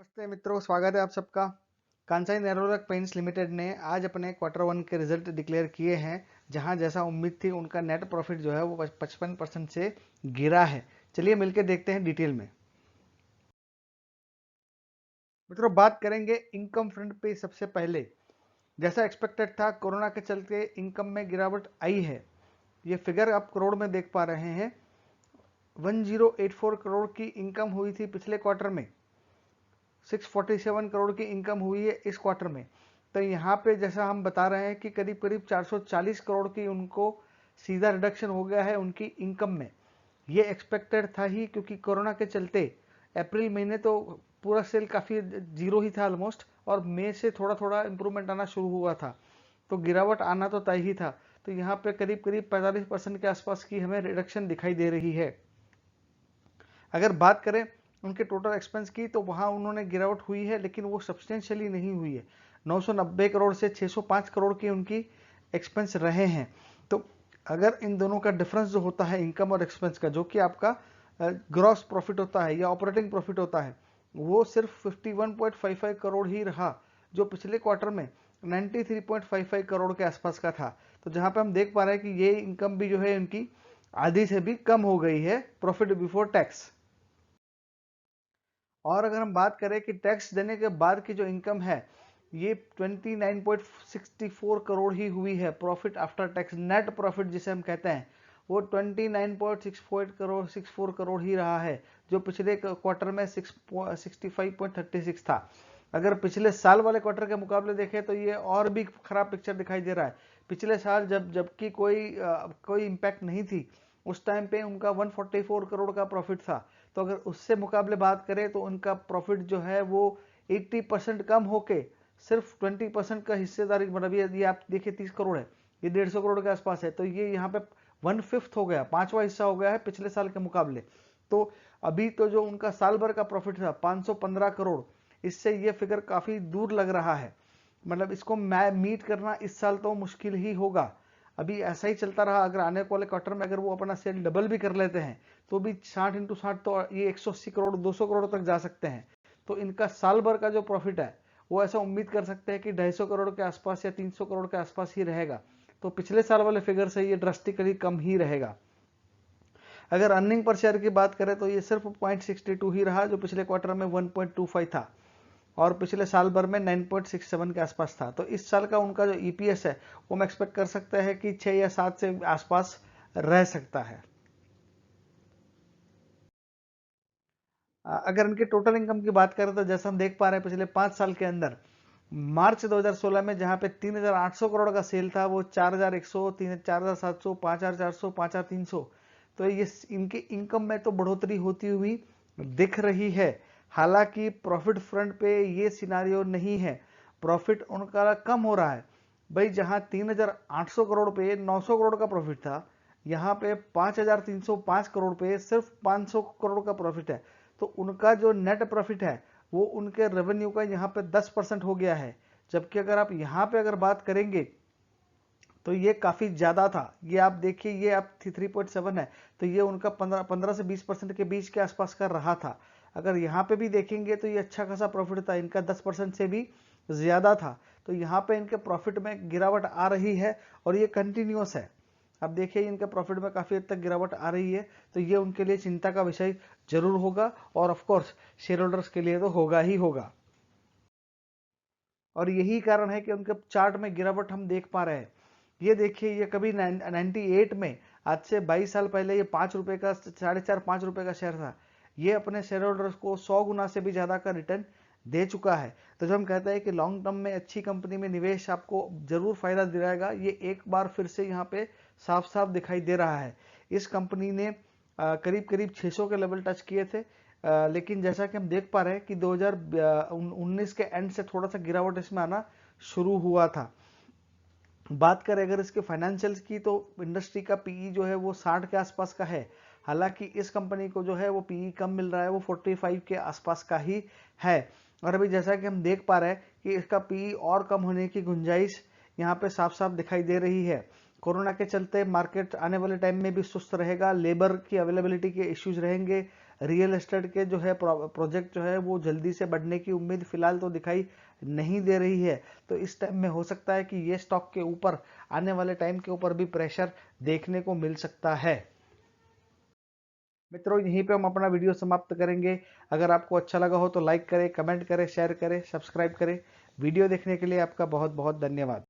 नमस्ते मित्रों, स्वागत है आप सबका। कांसाई नेरोलैक पेंट्स लिमिटेड ने आज अपने क्वार्टर 1 के रिजल्ट डिक्लेयर किए हैं, जहां जैसा उम्मीद थी उनका नेट प्रॉफिट जो है वो 55% से गिरा है। चलिए मिलकर देखते हैं डिटेल में। मित्रों, बात करेंगे इनकम फ्रंट पे। सबसे पहले जैसा एक्सपेक्टेड था, कोरोना के चलते इनकम में गिरावट आई है। ये फिगर आप करोड़ में देख पा रहे हैं। 1084 करोड़ की इनकम हुई थी पिछले क्वार्टर में, 647 करोड़ की इनकम हुई है इस क्वार्टर में। तो यहाँ पे जैसा हम बता रहे हैं कि करीब करीब 440 करोड़ की उनको सीधा रिडक्शन हो गया है उनकी इनकम में। ये एक्सपेक्टेड था ही, क्योंकि कोरोना के चलते अप्रैल महीने तो पूरा सेल काफ़ी जीरो ही था ऑलमोस्ट, और मई से थोड़ा थोड़ा इंप्रूवमेंट आना शुरू हुआ था, तो गिरावट आना तो तय ही था। तो यहाँ पे करीब करीब 45% के आसपास की हमें रिडक्शन दिखाई दे रही है। अगर बात करें उनके टोटल एक्सपेंस की, तो वहां उन्होंने गिरावट हुई है, लेकिन वो सब्सटेंशियली नहीं हुई है। 990 करोड़ से 605 करोड़ की उनकी एक्सपेंस रहे हैं। तो अगर इन दोनों का डिफरेंस जो होता है इनकम और एक्सपेंस का, जो कि आपका ग्रॉस प्रॉफिट होता है या ऑपरेटिंग प्रॉफिट होता है, वो सिर्फ 51.55 करोड़ ही रहा, जो पिछले क्वार्टर में 93.55 करोड़ के आसपास का था। तो जहां पे हम देख पा रहे हैं कि ये इनकम भी जो है इनकी आधी से भी कम हो गई है, प्रॉफिट बिफोर टैक्स। और अगर हम बात करें कि टैक्स देने के बाद की जो इनकम है, ये 29.64 करोड़ ही हुई है। Profit after tax, net profit जिसे हम कहते हैं, वो 29.64 करोड़ ही रहा है, जो पिछले क्वार्टर में 65.36 था। अगर पिछले साल वाले क्वार्टर के मुकाबले देखें तो ये और भी खराब पिक्चर दिखाई दे रहा है। पिछले साल जबकि कोई इम्पैक्ट नहीं थी, उस टाइम पे उनका 144 करोड़ का प्रॉफिट था। तो अगर उससे मुकाबले बात करें तो उनका प्रॉफिट जो है वो 80% कम होके सिर्फ 20% का हिस्सेदारी, मतलब ये आप देखिए 30 करोड़ है, ये 150 करोड़ के आसपास है। तो ये यहाँ पे 1/5 हो गया, 5वां हिस्सा हो गया है पिछले साल के मुकाबले। तो अभी तो जो उनका साल भर का प्रॉफिट था 515 करोड़, इससे ये फिगर काफी दूर लग रहा है। मतलब इसको मीट करना इस साल तो मुश्किल ही होगा। अभी ऐसा ही चलता रहा, अगर आने वाले क्वार्टर में अगर वो अपना सेल डबल भी कर लेते हैं, तो भी 60x60 तो ये 180 करोड़ 200 करोड़ तक जा सकते हैं। तो इनका साल भर का जो प्रॉफिट है, वो ऐसा उम्मीद कर सकते हैं कि 250 करोड़ के आसपास या 300 करोड़ के आसपास ही रहेगा। तो पिछले साल वाले फिगर से ये ड्रास्टिकली कम ही रहेगा। अगर अर्निंग पर शेयर की बात करें तो ये सिर्फ 0.62 ही रहा, जो पिछले क्वार्टर में 1.25 था, और पिछले साल भर में 9.67 के आसपास था। तो इस साल का उनका जो ईपीएस है, वो हम एक्सपेक्ट कर सकते हैं कि 6 या 7 से आसपास रह सकता है। अगर इनके टोटल इनकम की बात करें तो जैसा हम देख पा रहे हैं पिछले 5 साल के अंदर, मार्च 2016 में जहां पे 3,800 करोड़ का सेल था, वो 4,100, 4,700, 5,400, 5,300। तो ये इनकी इनकम में तो बढ़ोतरी होती हुई दिख रही है। हालांकि प्रॉफिट फ्रंट पे ये सिनारियो नहीं है, प्रॉफिट उनका कम हो रहा है। भाई, जहां 3,800 करोड़ पे 900 करोड़ का प्रॉफिट था, यहाँ पे 5,305 करोड़ पे सिर्फ 500 करोड़ का प्रॉफिट है। तो उनका जो नेट प्रॉफिट है, वो उनके रेवेन्यू का यहाँ पे 10% हो गया है। जबकि अगर आप यहाँ पे अगर बात करेंगे तो ये काफी ज्यादा था। ये आप देखिए, ये आप 3.7 है, तो ये उनका 15 से 20% के बीच के आसपास का रहा था। अगर यहाँ पे भी देखेंगे तो ये अच्छा खासा प्रॉफिट था, इनका 10% से भी ज्यादा था। तो यहाँ पे इनके प्रॉफिट में गिरावट आ रही है, और ये कंटिन्यूस है। अब देखिए इनके प्रॉफिट में काफी हद तक गिरावट आ रही है, तो ये उनके लिए चिंता का विषय जरूर होगा, और ऑफ कोर्स शेयर होल्डर्स के लिए तो होगा ही होगा। और यही कारण है कि उनके चार्ट में गिरावट हम देख पा रहे हैं। ये देखिए, ये कभी 98 में, आज से 22 साल पहले, ये 5 रुपए का, 4.5-5 रुपए का शेयर था। ये अपने शेयर होल्डर्स को 100 गुना से भी ज्यादा का रिटर्न दे चुका है। तो जब हम कहते हैं कि लॉन्ग टर्म में अच्छी कंपनी में निवेश आपको जरूर फायदा दिलाएगा, ये एक बार फिर से यहाँ पे साफ साफ दिखाई दे रहा है। इस कंपनी ने करीब करीब 600 के लेवल टच किए थे, लेकिन जैसा कि हम देख पा रहे हैं कि 2019 के एंड से थोड़ा सा गिरावट इसमें आना शुरू हुआ था। बात करें अगर इसके फाइनेंशियल्स की, तो इंडस्ट्री का पीई जो है वो 60 के आसपास का है। हालांकि इस कंपनी को जो है वो पीई कम मिल रहा है, वो 45 के आसपास का ही है। और अभी जैसा कि हम देख पा रहे हैं कि इसका पीई और कम होने की गुंजाइश यहाँ पे साफ साफ दिखाई दे रही है। कोरोना के चलते मार्केट आने वाले टाइम में भी सुस्त रहेगा, लेबर की अवेलेबिलिटी के इश्यूज रहेंगे, रियल एस्टेट के जो है प्रोजेक्ट जो है वो जल्दी से बढ़ने की उम्मीद फिलहाल तो दिखाई नहीं दे रही है। तो इस टाइम में हो सकता है कि ये स्टॉक के ऊपर आने वाले टाइम के ऊपर भी प्रेशर देखने को मिल सकता है। मित्रों, यहीं पे हम अपना वीडियो समाप्त करेंगे। अगर आपको अच्छा लगा हो तो लाइक करें, कमेंट करें, शेयर करें, सब्सक्राइब करें। वीडियो देखने के लिए आपका बहुत बहुत धन्यवाद।